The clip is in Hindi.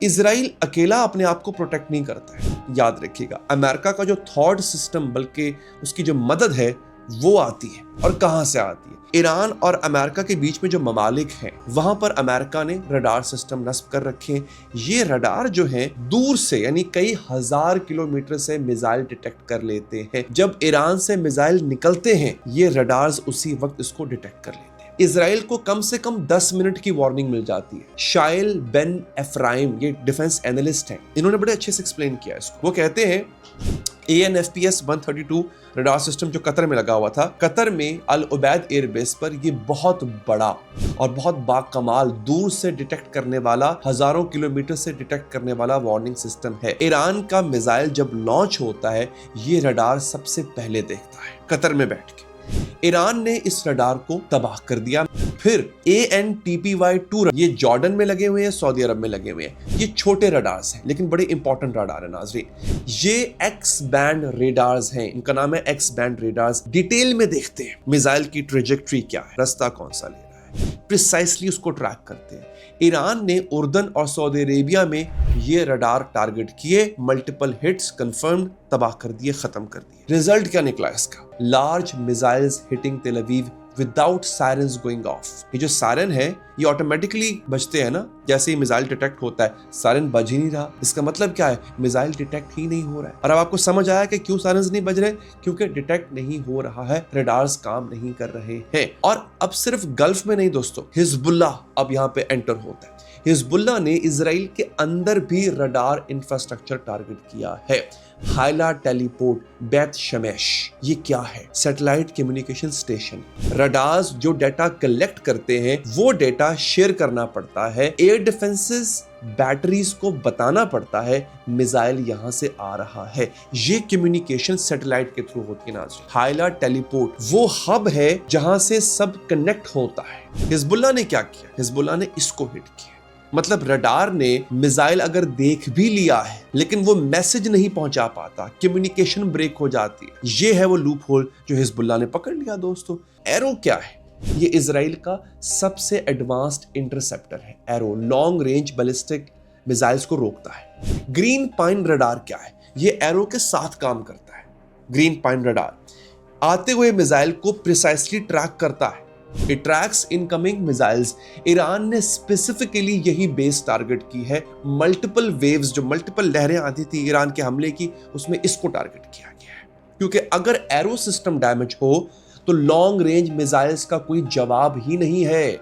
इजराइल अकेला अपने आप को प्रोटेक्ट नहीं करता है, याद रखिएगा। अमेरिका का जो थॉट सिस्टम, बल्कि उसकी जो मदद है वो आती है। और कहां से आती है? ईरान और अमेरिका के बीच में जो ममालिक हैं वहां पर अमेरिका ने रडार सिस्टम नस्ब कर रखे हैं। ये रडार जो है दूर से यानी कई हजार किलोमीटर से मिसाइल डिटेक्ट कर लेते हैं। जब ईरान से मिसाइल निकलते हैं ये रडार्स उसी वक्त इसको डिटेक्ट कर लेते हैं। इजराइल को कम से कम 10 मिनट की वार्निंग मिल जाती है। शाइल बेन एफ्राइम ये डिफेंस एनालिस्ट हैं, इन्होंने बड़े अच्छे से एक्सप्लेन किया इसको। वो कहते हैं ANFPS 132 रडार सिस्टम जो कतर में लगा हुआ था, कतर में अल उबैद एयरबेस पर ये बहुत बड़ा और बहुत बाकमाल दूर से डिटेक्ट करने वाला, हजारों किलोमीटर से डिटेक्ट करने वाला वार्निंग सिस्टम है। ईरान का मिसाइल जब लॉन्च होता है ये रडार सबसे पहले देखता है कतर में बैठ के। ईरान ने इस रडार को तबाह कर दिया। फिर ANTPY-2 ये जॉर्डन में लगे हुए हैं, सऊदी अरब में लगे हुए हैं। ये छोटे रडार्स हैं लेकिन बड़े इंपॉर्टेंट रडार है नाज़रीन। ये एक्स बैंड रेडार्स हैं, इनका नाम है एक्स बैंड रेडार्स। डिटेल में देखते हैं मिसाइल की ट्रेजेक्ट्री क्या है, रास्ता कौन सा ले रहा है, प्रिसाइसली उसको ट्रैक करते हैं। ईरान ने उर्दन और सऊदी अरेबिया में ये रडार टारगेट किए, मल्टीपल हिट्स कंफर्म्ड, तबाह कर दिए, खत्म कर दिए। रिजल्ट क्या निकला इसका? लार्ज मिसाइल्स हिटिंग तेल Aviv without sirens going of. ये जो सायरन है ये ऑटोमेटिकली बजते हैं ना, जैसे ही मिसाइल डिटेक्ट होता है सायरन बज ही नहीं रहा। इसका मतलब क्या है? मिसाइल डिटेक्ट ही नहीं हो रहा है। और अब आपको समझ आया कि क्यों सायरन्स नहीं बज रहे? क्योंकि डिटेक्ट नहीं हो रहा है, रडार्स काम नहीं कर रहे हैं। और अब सिर्फ गल्फ में नहीं दोस्तों, हिजबुल्लाह अब यहाँ पे एंटर होता है। हिजबुल्लाह ने इजराइल के अंदर भी रडार इंफ्रास्ट्रक्चर टारगेट किया है। हाइला टेलीपोर्ट बेत शमेश ये क्या है? Satellite communication station. रडार्स जो डेटा कलेक्ट करते हैं वो डेटा शेयर करना पड़ता है। एयर डिफेंसेस बैटरीज को बताना पड़ता है मिसाइल यहां से आ रहा है। ये कम्युनिकेशन सैटेलाइट के थ्रू होती है नाज़रीन। हाइला टेलीपोर्ट वो हब है जहां से सब कनेक्ट होता है। हिजबुल्लाह ने क्या किया? हिजबुल्लाह ने इसको हिट किया। मतलब रडार ने मिसाइल अगर देख भी लिया है लेकिन वो मैसेज नहीं पहुंचा पाता, कम्युनिकेशन ब्रेक हो जाती है। ये है वो लूप होल जो हिजबुल्लाह ने पकड़ लिया दोस्तों। एरो क्या है? ये इजराइल का सबसे एडवांस्ड इंटरसेप्टर है। Arrow long range ballistic missiles को रोकता है। ग्रीन पाइन रडार क्या है? ये एरो के साथ काम करता है। ग्रीन पाइन रडार आते हुए मिसाइल को प्रिसाइसली ट्रैक करता है। It tracks incoming missiles। Iran ने स्पेसिफिकली यही बेस टारगेट की है। मल्टीपल वेव्स जो मल्टीपल लहरें आती थी ईरान के हमले की, उसमें इसको टारगेट किया गया है। क्योंकि अगर एरो सिस्टम डैमेज हो तो लॉन्ग रेंज मिसाइल्स का कोई जवाब ही नहीं है।